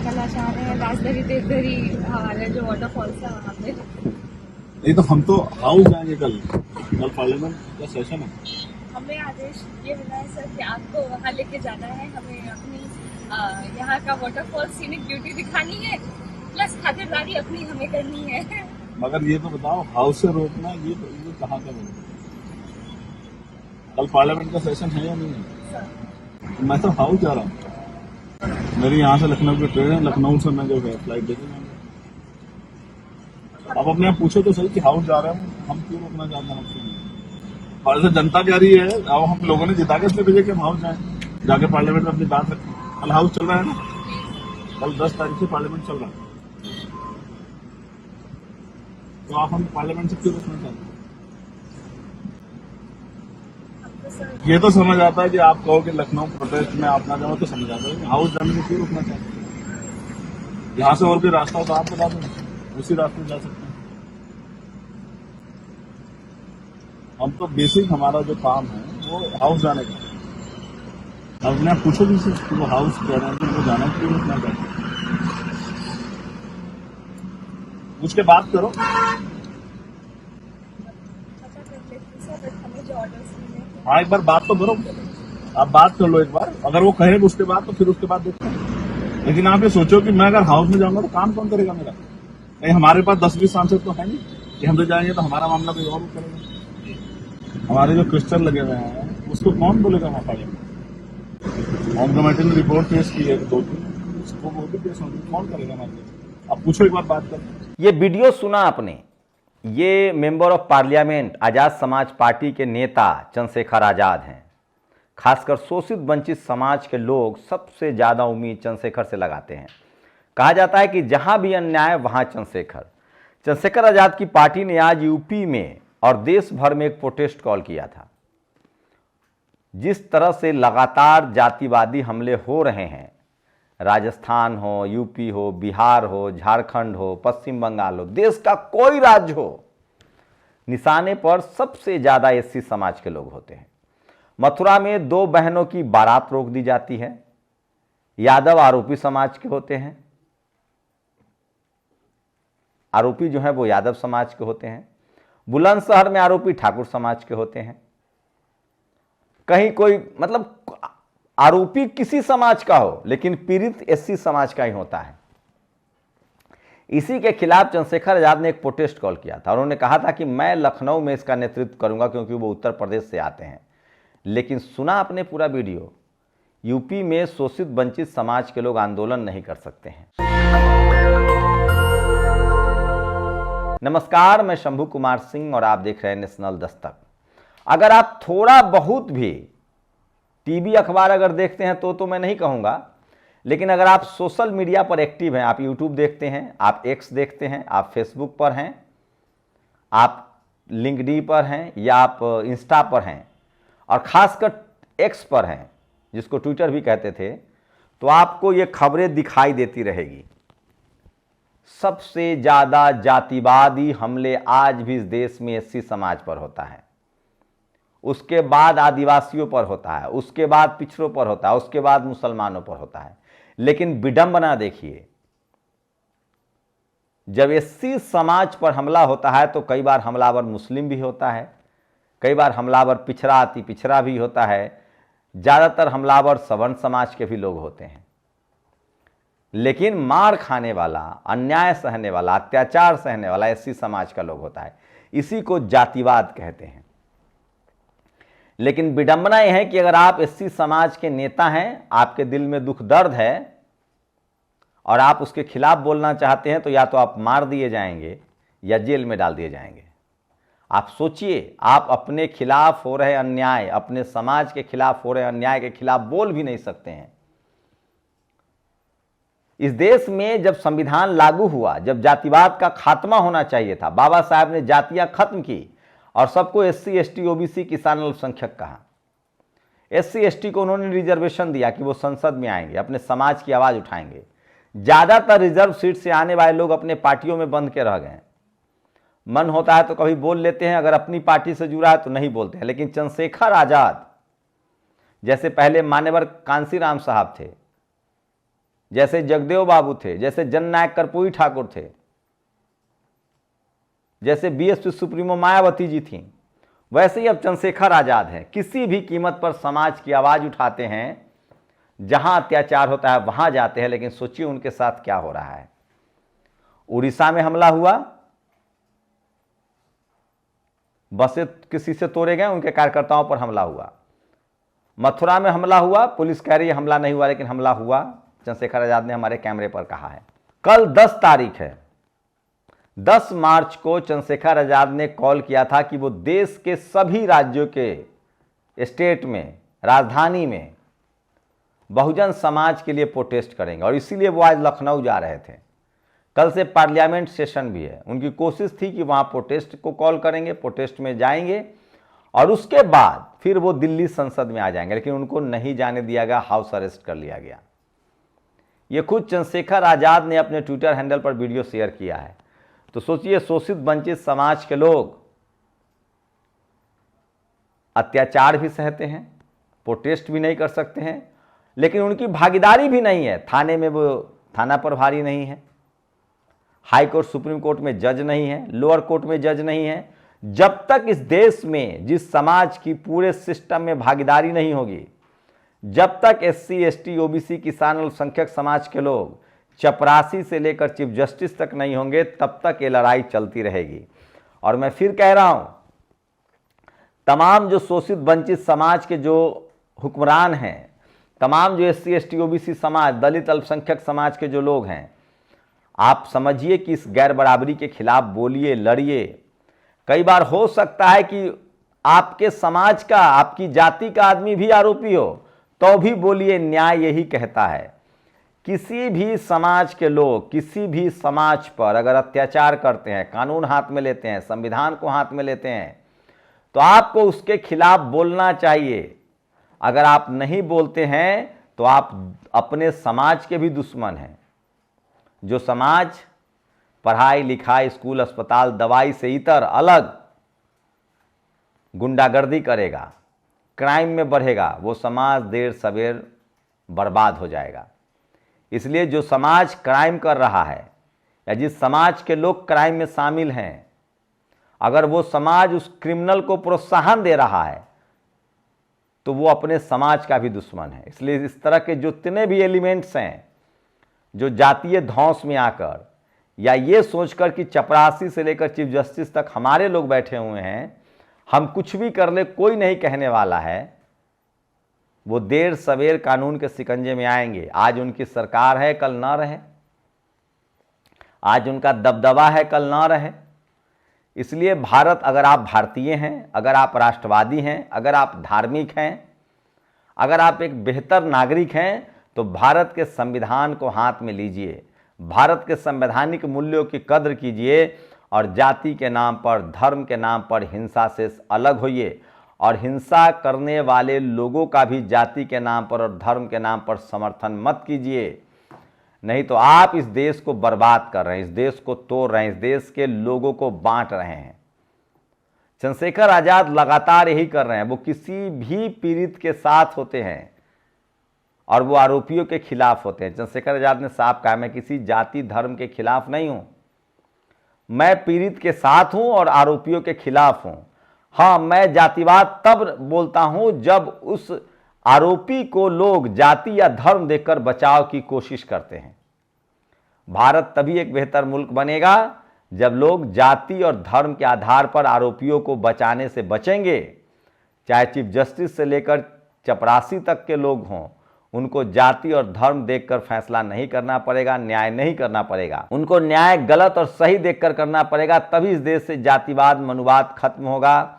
करना चाह रहे हैं राजदरी देवधरी हमारे जो वाटरफॉल्स है वहाँ पे। नहीं तो हम तो हाउस जाएंगे कल पार्लियामेंट का सेशन है। हमें आदेश ये मिला है सर कि आपको वहाँ लेके जाना है, हमें अपनी यहाँ का वाटरफॉल सीनिक ब्यूटी दिखानी है, प्लस खातिरदारी अपनी हमें करनी है। मगर ये तो बताओ हाउस से रोकना ये कहाँ का रोकना? कल पार्लियामेंट का सेशन है या नहीं है? सर मैं तो हाउस जा रहा हूँ। मेरी यहाँ से लखनऊ की ट्रेन है, लखनऊ से मैं जो है फ्लाइट देखेंगे। अब अपने आप पूछो तो सही कि हाउस जा रहे हैं हम क्यों रोकना चाहते हैं हाउस? और ऐसे जनता कह रही है, अब हम लोगों ने जिता के इसलिए भेजे कि हम हाउस जाएं, जाके पार्लियामेंट में अपनी बात रखें। कल हाउस चल रहा है ना, कल 10 तारीख से पार्लियामेंट चल रहा है, तो आप हम पार्लियामेंट से क्यों रोकना चाहते हैं? ये तो समझ आता है कि आप कहो कि लखनऊ प्रोटेस्ट में आप ना जाओ, तो समझ आता है कि हाउस जाने में क्यों रोकना चाहते हैं? यहाँ से और भी रास्ता हो तो आप बता दो, उसी रास्ते जा सकते हैं। हम तो बेसिक हमारा जो काम है वो हाउस जाने का है। अब अपने आप पूछो भी कि वो हाउस कह रहे हैं कि वो जाना क्यों रोकना चाहते हैं, पूछ के बात करो। हाँ, एक बार बात तो करो, आप बात कर लो एक बार, अगर वो कहे उसके बाद तो फिर उसके बाद देखते हैं। लेकिन आप ये सोचो कि मैं अगर हाउस में जाऊंगा तो काम कौन करेगा मेरा? नहीं, हमारे पास 10-20 सांसद तो है नहीं कि हम तो जाएंगे तो हमारा मामला कोई और करेगा। हमारे जो क्रिस्टल लगे हुए हैं उसको कौन बोलेगा वहाँ पार्लियामेंट? होम कमेटी ने रिपोर्ट पेश की है 2-3, उसको वो भी पेश होगी, कौन करेगा हमारे लिए? आप पूछो एक बार बात कर। ये वीडियो सुना आपने, ये मेंबर ऑफ पार्लियामेंट आज़ाद समाज पार्टी के नेता चंद्रशेखर आज़ाद हैं। खासकर शोषित वंचित समाज के लोग सबसे ज़्यादा उम्मीद चंद्रशेखर से लगाते हैं। कहा जाता है कि जहां भी अन्याय वहां चंद्रशेखर आज़ाद की पार्टी ने आज यूपी में और देश भर में एक प्रोटेस्ट कॉल किया था। जिस तरह से लगातार जातिवादी हमले हो रहे हैं, राजस्थान हो, यूपी हो, बिहार हो, झारखंड हो, पश्चिम बंगाल हो, देश का कोई राज्य हो, निशाने पर सबसे ज़्यादा एससी समाज के लोग होते हैं। मथुरा में 2 बहनों की बारात रोक दी जाती है, यादव आरोपी समाज के होते हैं, आरोपी जो है वो यादव समाज के होते हैं। बुलंदशहर में आरोपी ठाकुर समाज के होते हैं। कहीं कोई मतलब आरोपी किसी समाज का हो लेकिन पीड़ित एससी समाज का ही होता है। इसी के खिलाफ चंद्रशेखर आजाद ने एक प्रोटेस्ट कॉल किया था। उन्होंने कहा था कि मैं लखनऊ में इसका नेतृत्व करूंगा क्योंकि वो उत्तर प्रदेश से आते हैं। लेकिन सुना आपने पूरा वीडियो, यूपी में शोषित वंचित समाज के लोग आंदोलन नहीं कर सकते हैं। नमस्कार, मैं शंभू कुमार सिंह और आप देख रहे हैं नेशनल दस्तक। अगर आप थोड़ा बहुत भी टीवी अखबार अगर देखते हैं तो मैं नहीं कहूँगा, लेकिन अगर आप सोशल मीडिया पर एक्टिव हैं, आप यूट्यूब देखते हैं, आप एक्स देखते हैं, आप फेसबुक पर हैं, आप लिंक्डइन पर हैं या आप इंस्टा पर हैं और ख़ासकर एक्स पर हैं जिसको ट्विटर भी कहते थे, तो आपको ये खबरें दिखाई देती रहेगी। सबसे ज़्यादा जातिवादी हमले आज भी इस देश में एससी समाज पर होता है, उसके बाद आदिवासियों पर होता है, उसके बाद पिछड़ों पर होता है, उसके बाद मुसलमानों पर होता है। लेकिन विडंबना देखिए, जब एससी समाज पर हमला होता है तो कई बार हमलावर मुस्लिम भी होता है, कई बार हमलावर पिछड़ा अति पिछड़ा भी होता है, ज़्यादातर हमलावर सवर्ण समाज के भी लोग होते हैं। लेकिन मार खाने वाला, अन्याय सहने वाला, अत्याचार सहने वाला एससी समाज का लोग होता है। इसी को जातिवाद कहते हैं। लेकिन विडंबना यह है कि अगर आप एससी समाज के नेता हैं, आपके दिल में दुख दर्द है और आप उसके खिलाफ बोलना चाहते हैं, तो या तो आप मार दिए जाएंगे या जेल में डाल दिए जाएंगे। आप सोचिए, आप अपने खिलाफ हो रहे अन्याय, अपने समाज के खिलाफ हो रहे अन्याय के खिलाफ बोल भी नहीं सकते हैं। इस देश में जब संविधान लागू हुआ, जब जातिवाद का खात्मा होना चाहिए था, बाबा साहब ने जातियां खत्म की और सबको एससी, एसटी, ओबीसी, किसान, अल्पसंख्यक कहा। एससी, एसटी को उन्होंने रिजर्वेशन दिया कि वो संसद में आएंगे, अपने समाज की आवाज़ उठाएंगे। ज़्यादातर रिजर्व सीट से आने वाले लोग अपने पार्टियों में बंध के रह गए। मन होता है तो कभी बोल लेते हैं, अगर अपनी पार्टी से जुड़ा है तो नहीं बोलते हैं। लेकिन चंद्रशेखर आज़ाद जैसे पहले मान्यवर कांसीराम साहब थे, जैसे जगदेव बाबू थे, जैसे जननायक कर्पूरी ठाकुर थे, जैसे बीएसपी सुप्रीमो मायावती जी थी, वैसे ही अब चंद्रशेखर आजाद हैं। किसी भी कीमत पर समाज की आवाज उठाते हैं, जहां अत्याचार होता है वहां जाते हैं। लेकिन सोचिए उनके साथ क्या हो रहा है। उड़ीसा में हमला हुआ, बसें किसी से तोड़े गए, उनके कार्यकर्ताओं पर हमला हुआ। मथुरा में हमला हुआ, पुलिस कह रही है हमला नहीं हुआ, लेकिन हमला हुआ। चंद्रशेखर आजाद ने हमारे कैमरे पर कहा है। कल 10 तारीख है, 10 मार्च को चंद्रशेखर आजाद ने कॉल किया था कि वो देश के सभी राज्यों के स्टेट में, राजधानी में बहुजन समाज के लिए प्रोटेस्ट करेंगे, और इसीलिए वो आज लखनऊ जा रहे थे। कल से पार्लियामेंट सेशन भी है। उनकी कोशिश थी कि वहां प्रोटेस्ट को कॉल करेंगे, प्रोटेस्ट में जाएंगे और उसके बाद फिर वो दिल्ली संसद में आ जाएंगे, लेकिन उनको नहीं जाने दिया गया, हाउस अरेस्ट कर लिया गया। ये खुद चंद्रशेखर आजाद ने अपने ट्विटर हैंडल पर वीडियो शेयर किया है। तो सोचिए, शोषित वंचित समाज के लोग अत्याचार भी सहते हैं, प्रोटेस्ट भी नहीं कर सकते हैं, लेकिन उनकी भागीदारी भी नहीं है। थाने में वो थाना प्रभारी नहीं है, हाई कोर्ट सुप्रीम कोर्ट में जज नहीं है, लोअर कोर्ट में जज नहीं है। जब तक इस देश में जिस समाज की पूरे सिस्टम में भागीदारी नहीं होगी, जब तक SC ST OBC किसान अल्पसंख्यक समाज के लोग चपरासी से लेकर चीफ जस्टिस तक नहीं होंगे, तब तक ये लड़ाई चलती रहेगी। और मैं फिर कह रहा हूं, तमाम जो शोषित वंचित समाज के जो हुक्मरान हैं, तमाम जो SC ST OBC समाज, दलित अल्पसंख्यक समाज के जो लोग हैं, आप समझिए कि इस गैर बराबरी के खिलाफ बोलिए, लड़िए। कई बार हो सकता है कि आपके समाज का, आपकी जाति का आदमी भी आरोपी हो, तो भी बोलिए। न्याय यही कहता है, किसी भी समाज के लोग किसी भी समाज पर अगर अत्याचार करते हैं, कानून हाथ में लेते हैं, संविधान को हाथ में लेते हैं, तो आपको उसके खिलाफ बोलना चाहिए। अगर आप नहीं बोलते हैं तो आप अपने समाज के भी दुश्मन हैं। जो समाज पढ़ाई लिखाई, स्कूल, अस्पताल, दवाई से इतर अलग गुंडागर्दी करेगा, क्राइम में बढ़ेगा, वो समाज देर सवेर बर्बाद हो जाएगा। इसलिए जो समाज क्राइम कर रहा है या जिस समाज के लोग क्राइम में शामिल हैं, अगर वो समाज उस क्रिमिनल को प्रोत्साहन दे रहा है तो वो अपने समाज का भी दुश्मन है। इसलिए इस तरह के जितने भी एलिमेंट्स हैं, जो जातीय धौंस में आकर या ये सोचकर कि चपरासी से लेकर चीफ जस्टिस तक हमारे लोग बैठे हुए हैं, हम कुछ भी कर ले, कोई नहीं कहने वाला है, वो देर सवेर कानून के शिकंजे में आएंगे। आज उनकी सरकार है, कल ना रहे। आज उनका दबदबा है, कल ना रहे। इसलिए भारत, अगर आप भारतीय हैं, अगर आप राष्ट्रवादी हैं, अगर आप धार्मिक हैं, अगर आप एक बेहतर नागरिक हैं, तो भारत के संविधान को हाथ में लीजिए, भारत के संवैधानिक मूल्यों की कद्र कीजिए और जाति के नाम पर, धर्म के नाम पर हिंसा से अलग होइए। और हिंसा करने वाले लोगों का भी जाति के नाम पर और धर्म के नाम पर समर्थन मत कीजिए, नहीं तो आप इस देश को बर्बाद कर रहे हैं, इस देश को तोड़ रहे हैं, इस देश के लोगों को बांट रहे हैं। चंद्रशेखर आजाद लगातार यही कर रहे हैं। वो किसी भी पीड़ित के साथ होते हैं और वो आरोपियों के खिलाफ होते हैं। चंद्रशेखर आजाद ने साफ कहा, मैं किसी जाति धर्म के खिलाफ नहीं हूं, मैं पीड़ित के साथ हूं और आरोपियों के खिलाफ हूं। हाँ, मैं जातिवाद तब बोलता हूं जब उस आरोपी को लोग जाति या धर्म देकर बचाव की कोशिश करते हैं। भारत तभी एक बेहतर मुल्क बनेगा जब लोग जाति और धर्म के आधार पर आरोपियों को बचाने से बचेंगे। चाहे चीफ जस्टिस से लेकर चपरासी तक के लोग हों, उनको जाति और धर्म देखकर फैसला नहीं करना पड़ेगा, न्याय नहीं करना पड़ेगा। उनको न्याय गलत और सही देखकर करना पड़ेगा। तभी इस देश से जातिवाद, मनुवाद खत्म होगा,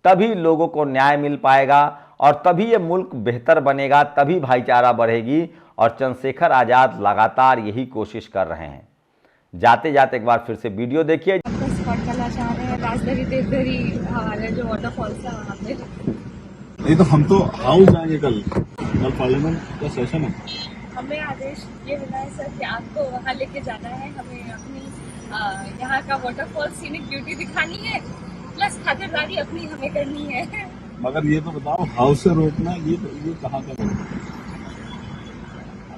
तभी लोगों को न्याय मिल पाएगा और तभी ये मुल्क बेहतर बनेगा, तभी भाईचारा बढ़ेगी। और चंद्रशेखर आजाद लगातार यही कोशिश कर रहे हैं। जाते जाते एक बार फिर से वीडियो देखिए। आपका स्पॉट करना चाह रहे हैं राजदरी देवदरी हमारे जो वाटरफॉल्स है वहाँ पे। नहीं तो हम तो हाउस जाएंगे कल पार्लियामेंट का सेशन है। हमें आदेश ये मिला है सर कि आपको वहाँ लेके जाना है, हमें अपनी यहाँ का वाटरफॉल सीनिक ब्यूटी दिखानी है, प्लस खातिरदारी अपनी हमें करनी है। मगर ये तो बताओ, हाउस से रोकना ये कहाँ का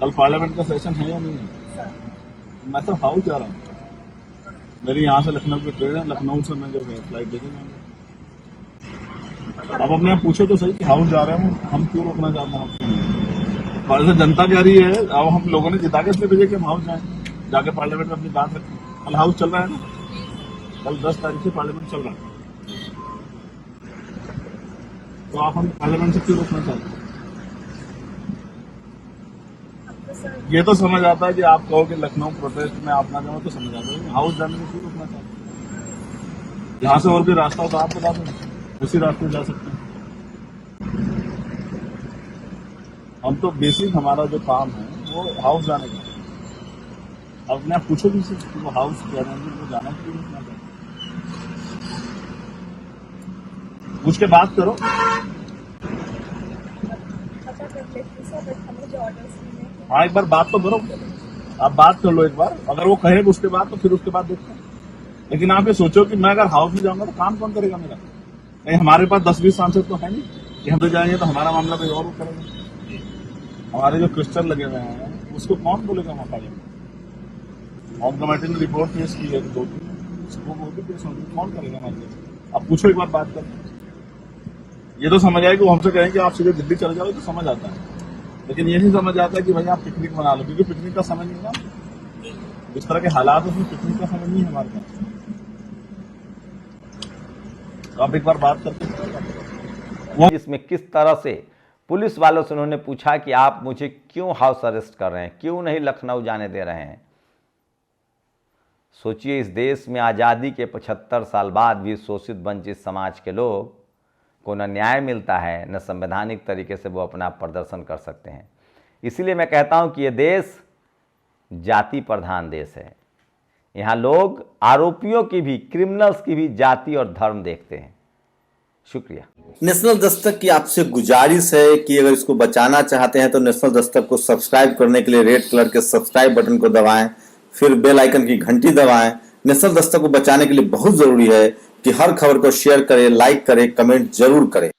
कल पार्लियामेंट का सेशन है या नहीं है? सर मैं तो हाउस जा रहा हूँ। मेरी यहाँ से लखनऊ की ट्रेन है, लखनऊ से मैं जब फ्लाइट लेके जाऊंगा। अब अपने आप पूछो तो सही कि हाउस जा रहे हैं हम क्यों रोकना चाहते हैं आपको? और ऐसे जनता कह रही है, अब हम लोगों ने जिता के इसलिए भेजे कि हम हाउस जाएं, जाके पार्लियामेंट में अपनी बात रखें। कल हाउस चल रहा है ना, कल 10 तारीख से पार्लियामेंट चल रहा है, तो आप हम पार्लियामेंट से क्यों रोकना चाहते हैं? अब तो सर ये तो समझ आता है कि आप कहो कि लखनऊ प्रोटेस्ट में आप ना जाओ, तो समझ आता है हाउस जाने में क्यों रोकना चाहते हैं? यहाँ से और भी रास्ता हो तो आप बता दें, उसी रास्ते जा सकते हैं। हम तो बेसिक हमारा जो काम है वो हाउस जाने का है। अब अपने आप पूछो किसी कि वो हाउस कह रहे हैं, वो जाना क्यों रोकना चाहते हैं? पूछ के बात करो। पता कर लेते सर, बट हमें जो ऑर्डर्स मिले हैं हाँ, एक बार बात तो करो, आप बात कर लो एक बार, अगर वो कहे उसके बाद तो फिर उसके बाद देखते हैं। लेकिन आप ये सोचो कि मैं अगर हाउस में जाऊंगा तो काम कौन करेगा मेरा? नहीं, हमारे पास 10-20 सांसद तो है नहीं कि हम तो जाएंगे तो हमारा मामला कोई और करेगा। हमारे जो क्रिस्टल लगे हुए हैं उसको कौन बोलेगा वहाँ पर? होम कमेटी ने रिपोर्ट पेश की है 2-3, उसको वो भी पेश होगी, कौन करेगा मामले? आप पूछो एक बार बात कर। ये तो समझ आए कि वो हमसे कहें कि आप सीधे दिल्ली चले जाओ, तो समझ आता है। लेकिन ये नहीं समझ आता कि भाई आप पिकनिक मना लो, क्योंकि पिकनिक का समय नहीं है ना। इस तरह के हालात उसमें पिकनिक का समय नहीं है हमारे पास। तो आप एक बार बात करते जिसमें किस तरह से पुलिस वालों से उन्होंने पूछा कि आप मुझे क्यों हाउस अरेस्ट कर रहे हैं, क्यों नहीं लखनऊ जाने दे रहे हैं। सोचिए, इस देश में आज़ादी के 75 साल बाद भी शोषित वंचित समाज के लोग को न न्याय मिलता है, न संवैधानिक तरीके से वो अपना प्रदर्शन कर सकते हैं। इसीलिए मैं कहता हूं कि ये देश जाति प्रधान देश है। यहाँ लोग आरोपियों की भी, क्रिमिनल्स की भी जाति और धर्म देखते हैं। शुक्रिया। नेशनल दस्तक की आपसे गुजारिश है कि अगर इसको बचाना चाहते हैं तो नेशनल दस्तक को सब्सक्राइब करने के लिए रेड कलर के सब्सक्राइब बटन को दबाएं, फिर बेल आइकन की घंटी दबाएं। नेशनल दस्तक को बचाने के लिए बहुत जरूरी है कि हर खबर को शेयर करें, लाइक करें, कमेंट जरूर करें।